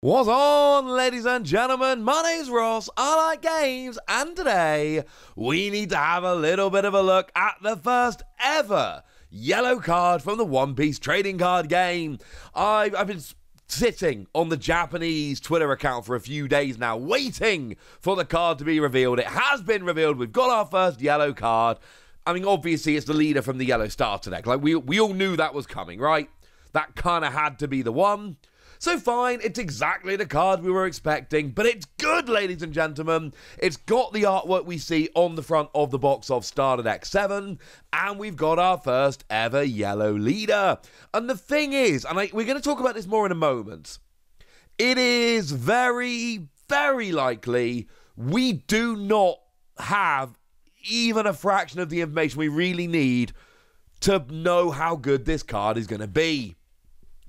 What's on, ladies and gentlemen? My name's Ross, I like games, and today we need to have a little bit of a look at the first ever yellow card from the One Piece trading card game. I've been sitting on the Japanese Twitter account for a few days now, waiting for the card to be revealed. It has been revealed. We've got our first yellow card. I mean, obviously, it's the leader from the yellow starter deck. Like, we all knew that was coming, right? That kind of had to be the one. So fine, it's exactly the card we were expecting, but it's good, ladies and gentlemen. It's got the artwork we see on the front of the box of Starter Deck 7, and we've got our first ever yellow leader. And the thing is, and we're going to talk about this more in a moment, it is very, very likely we do not have even a fraction of the information we really need to know how good this card is going to be.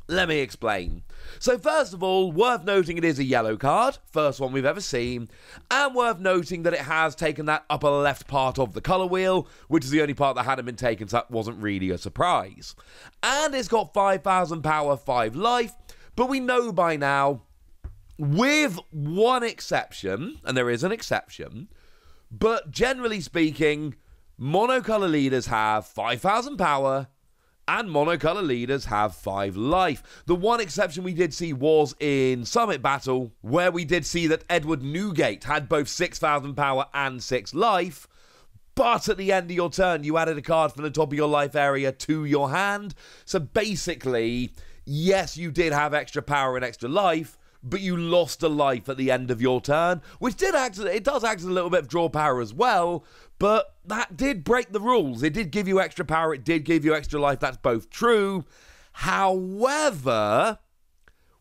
Let me explain. So first of all, worth noting it is a yellow card, first one we've ever seen, and worth noting that it has taken that upper left part of the colour wheel, which is the only part that hadn't been taken, so that wasn't really a surprise. And it's got 5,000 power, 5 life, but we know by now, with one exception, and there is an exception, but generally speaking, monocolour leaders have 5,000 power, and monocolour leaders have 5 life. The one exception we did see was in Summit Battle, where we did see that Edward Newgate had both 6,000 power and 6 life, but at the end of your turn, you added a card from the top of your life area to your hand. So basically, yes, you did have extra power and extra life, but you lost a life at the end of your turn, which does act as a little bit of draw power as well, but that did break the rules. It did give you extra power, it did give you extra life, that's both true. However,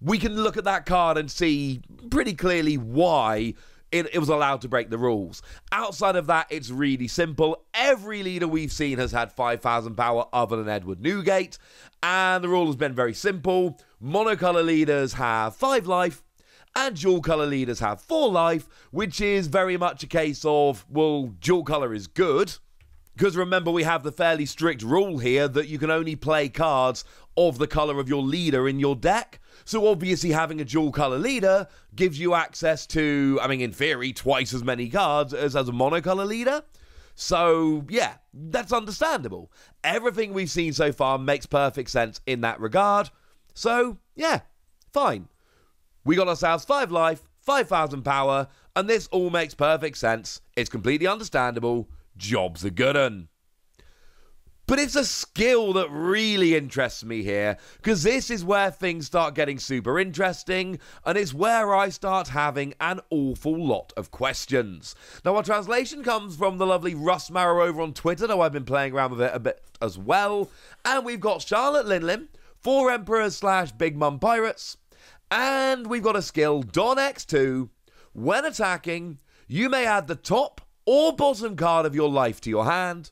we can look at that card and see pretty clearly why it was allowed to break the rules. Outside of that, it's really simple. Every leader we've seen has had 5,000 power other than Edward Newgate, and the rule has been very simple. Monocolour leaders have 5 life, and dual colour leaders have 4 life, which is very much a case of, well, dual colour is good, because remember we have the fairly strict rule here that you can only play cards of the colour of your leader in your deck. So obviously having a dual colour leader gives you access to, I mean, in theory, twice as many cards as a monocolour leader. So, yeah, that's understandable. Everything we've seen so far makes perfect sense in that regard. So, yeah, fine. We got ourselves 5 life, 5,000 power, and this all makes perfect sense. It's completely understandable. Job's a good un. But it's a skill that really interests me here, because this is where things start getting super interesting, and it's where I start having an awful lot of questions. Now, our translation comes from the lovely Russ Marrow over on Twitter, though I've been playing around with it a bit as well, and we've got Charlotte LinLin, 4 Emperors / Big Mum Pirates, and we've got a skill, Don X2. When attacking, you may add the top or bottom card of your life to your hand,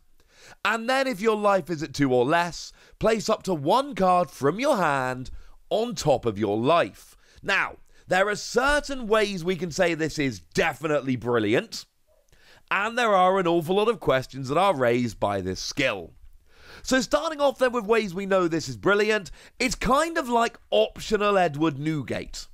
and then if your life is at 2 or less, place up to 1 card from your hand on top of your life. Now, there are certain ways we can say this is definitely brilliant, and there are an awful lot of questions that are raised by this skill. So starting off then with ways we know this is brilliant, it's kind of like optional Edward Newgate.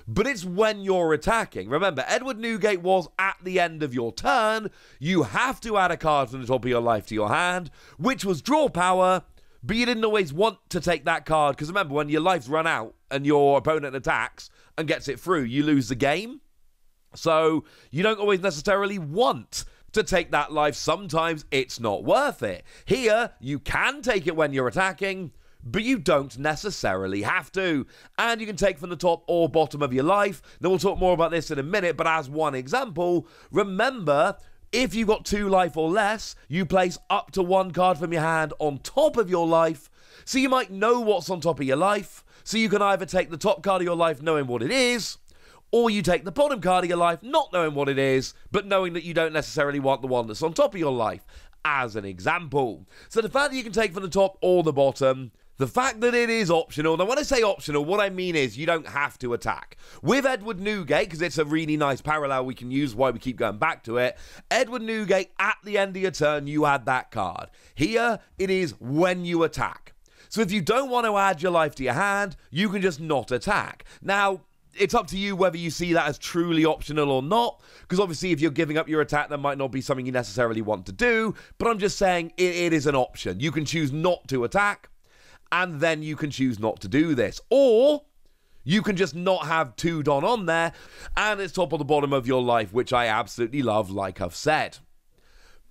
But it's when you're attacking. Remember, Edward Newgate was at the end of your turn. You have to add a card from the top of your life to your hand, which was draw power, but you didn't always want to take that card, because remember, when your life's run out and your opponent attacks and gets it through, you lose the game. So you don't always necessarily want to take that life. Sometimes it's not worth it. Here, you can take it when you're attacking, but you don't necessarily have to. And you can take from the top or bottom of your life. Then we'll talk more about this in a minute, but as one example, remember, if you've got 2 life or less, you place up to 1 card from your hand on top of your life, so you might know what's on top of your life, so you can either take the top card of your life knowing what it is, or you take the bottom card of your life not knowing what it is, but knowing that you don't necessarily want the one that's on top of your life, as an example. So the fact that you can take from the top or the bottom, the fact that it is optional. Now, when I say optional, what I mean is you don't have to attack. With Edward Newgate, because it's a really nice parallel we can use, why we keep going back to it, Edward Newgate, at the end of your turn, you add that card. Here, it is when you attack. So if you don't want to add your life to your hand, you can just not attack. Now, it's up to you whether you see that as truly optional or not, because obviously if you're giving up your attack, that might not be something you necessarily want to do, but I'm just saying it is an option. You can choose not to attack, and then you can choose not to do this. Or you can just not have 2 Don on there, and it's top or the bottom of your life, which I absolutely love, like I've said.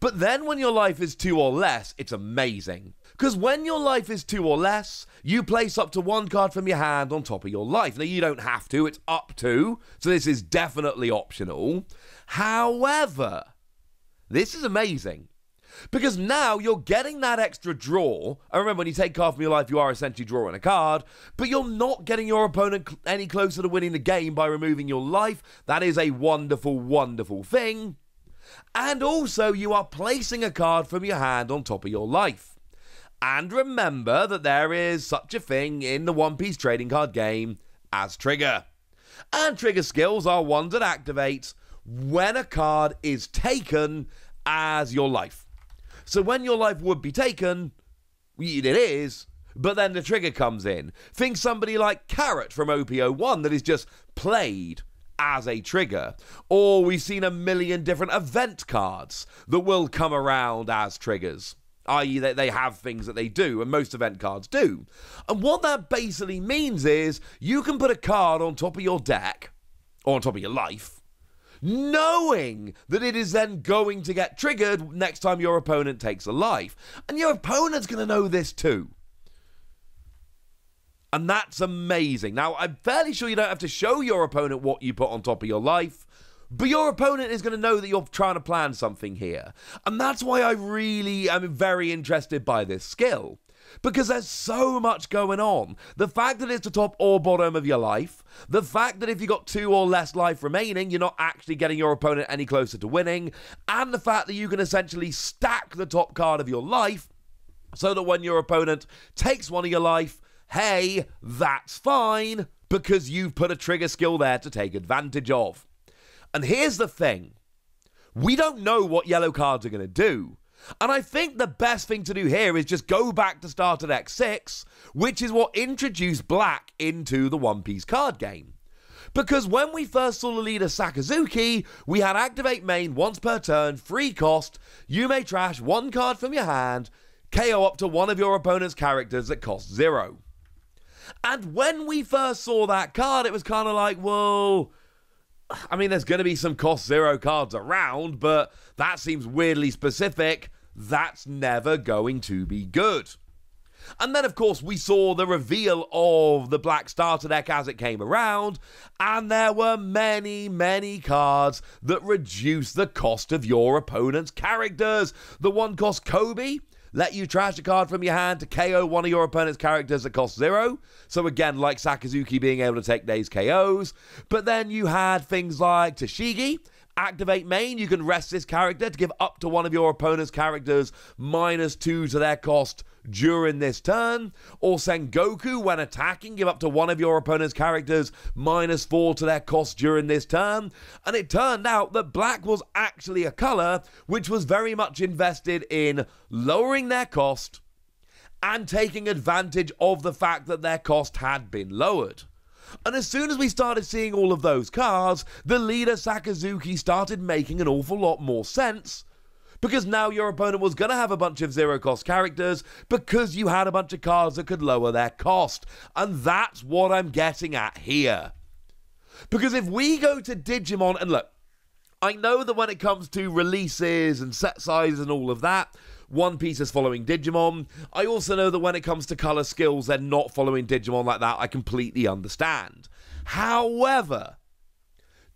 But then when your life is 2 or less, it's amazing. Because when your life is 2 or less, you place up to 1 card from your hand on top of your life. Now, you don't have to, it's up to, so this is definitely optional. However, this is amazing. Because now you're getting that extra draw. And remember, when you take a card from your life, you are essentially drawing a card. But you're not getting your opponent any closer to winning the game by removing your life. That is a wonderful, wonderful thing. And also, you are placing a card from your hand on top of your life. And remember that there is such a thing in the One Piece trading card game as trigger. And trigger skills are ones that activate when a card is taken as your life. So when your life would be taken, it is, but then the trigger comes in. Think somebody like Carrot from OP01 that is just played as a trigger. Or we've seen a million different event cards that will come around as triggers. I.e. they have things that they do, and most event cards do. And what that basically means is you can put a card on top of your deck, or on top of your life, knowing that it is then going to get triggered next time your opponent takes a life. And your opponent's going to know this too. And that's amazing. Now, I'm fairly sure you don't have to show your opponent what you put on top of your life, but your opponent is going to know that you're trying to plan something here. And that's why I really am very interested by this skill. Because there's so much going on. The fact that it's the top or bottom of your life. The fact that if you've got 2 or less life remaining, you're not actually getting your opponent any closer to winning. And the fact that you can essentially stack the top card of your life so that when your opponent takes one of your life, hey, that's fine, because you've put a trigger skill there to take advantage of. And here's the thing. We don't know what yellow cards are going to do. And I think the best thing to do here is just go back to Starter Deck 6, which is what introduced black into the One Piece card game. Because when we first saw the leader Sakazuki, we had activate main once per turn, free cost, you may trash 1 card from your hand, KO up to one of your opponent's characters that costs 0. And when we first saw that card, it was kind of like, well, I mean, there's going to be some cost 0 cards around, but that seems weirdly specific. That's never going to be good. And then, of course, we saw the reveal of the black starter deck as it came around, and there were many, many cards that reduce the cost of your opponent's characters. The one cost Kobe, let you trash a card from your hand to KO one of your opponent's characters that costs 0. So again, like Sakazuki being able to take these KOs. But then you had things like Tashigi. Activate main, you can rest this character to give up to one of your opponent's characters -2 to their cost during this turn. Or Sengoku, when attacking, give up to one of your opponent's characters -4 to their cost during this turn. And it turned out that black was actually a color which was very much invested in lowering their cost and taking advantage of the fact that their cost had been lowered. And as soon as we started seeing all of those cards, the leader Sakazuki started making an awful lot more sense. Because now your opponent was going to have a bunch of 0 cost characters because you had a bunch of cards that could lower their cost. And that's what I'm getting at here. Because if we go to Digimon, and look, I know that when it comes to releases and set sizes and all of that, One Piece is following Digimon. I also know that when it comes to color skills, they're not following Digimon like that. I completely understand. However,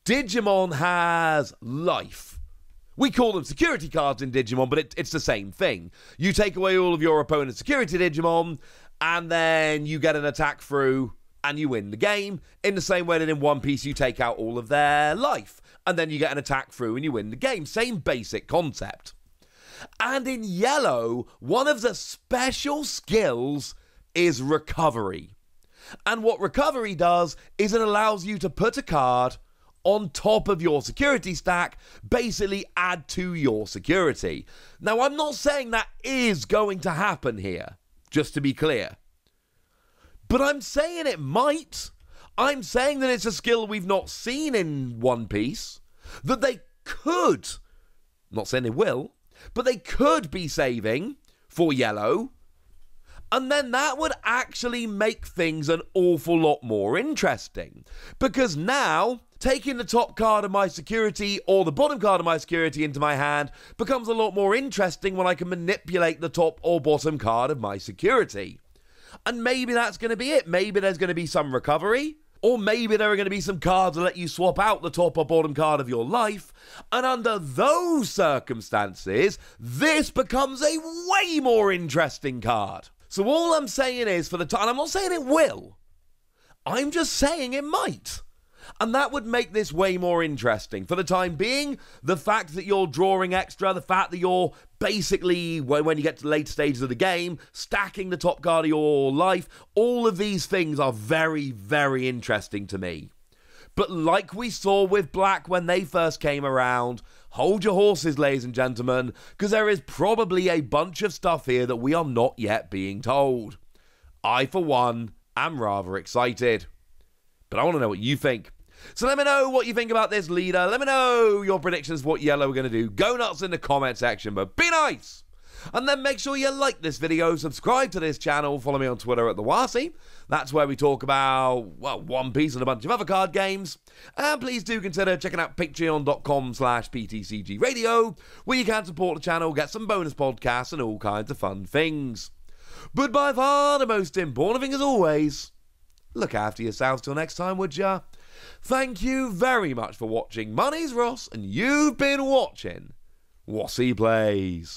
Digimon has life. We call them security cards in Digimon, but it's the same thing. You take away all of your opponent's security Digimon, and then you get an attack through, and you win the game. In the same way that in One Piece, you take out all of their life, and then you get an attack through, and you win the game. Same basic concept. And in yellow, one of the special skills is recovery. And what recovery does is it allows you to put a card on top of your security stack, basically add to your security. Now, I'm not saying that is going to happen here, just to be clear. But I'm saying it might. I'm saying that it's a skill we've not seen in One Piece, that they could, not saying they will, but they could be saving for yellow, and then that would actually make things an awful lot more interesting. Because now, taking the top card of my security or the bottom card of my security into my hand becomes a lot more interesting when I can manipulate the top or bottom card of my security. And maybe that's going to be it. Maybe there's going to be some recovery, or maybe there are going to be some cards that let you swap out the top or bottom card of your life. And under those circumstances, this becomes a way more interesting card. So all I'm saying is, for the time, and I'm not saying it will, I'm just saying it might. And that would make this way more interesting. For the time being, the fact that you're drawing extra, the fact that you're basically, when you get to the later stages of the game, stacking the top card of your life, all of these things are very, very interesting to me. But like we saw with Black when they first came around, hold your horses, ladies and gentlemen, because there is probably a bunch of stuff here that we are not yet being told. I, for one, am rather excited. But I want to know what you think. So let me know what you think about this leader. Let me know your predictions, what yellow we're going to do. Go nuts in the comment section, but be nice. And then make sure you like this video, subscribe to this channel, follow me on Twitter at TheWasi. That's where we talk about, well, One Piece and a bunch of other card games. And please do consider checking out patreon.com/PTCG Radio, where you can support the channel, get some bonus podcasts and all kinds of fun things. But by far the most important thing as always, look after yourselves till next time, would ya? Thank you very much for watching. My name's Ross, and you've been watching Wasi Plays.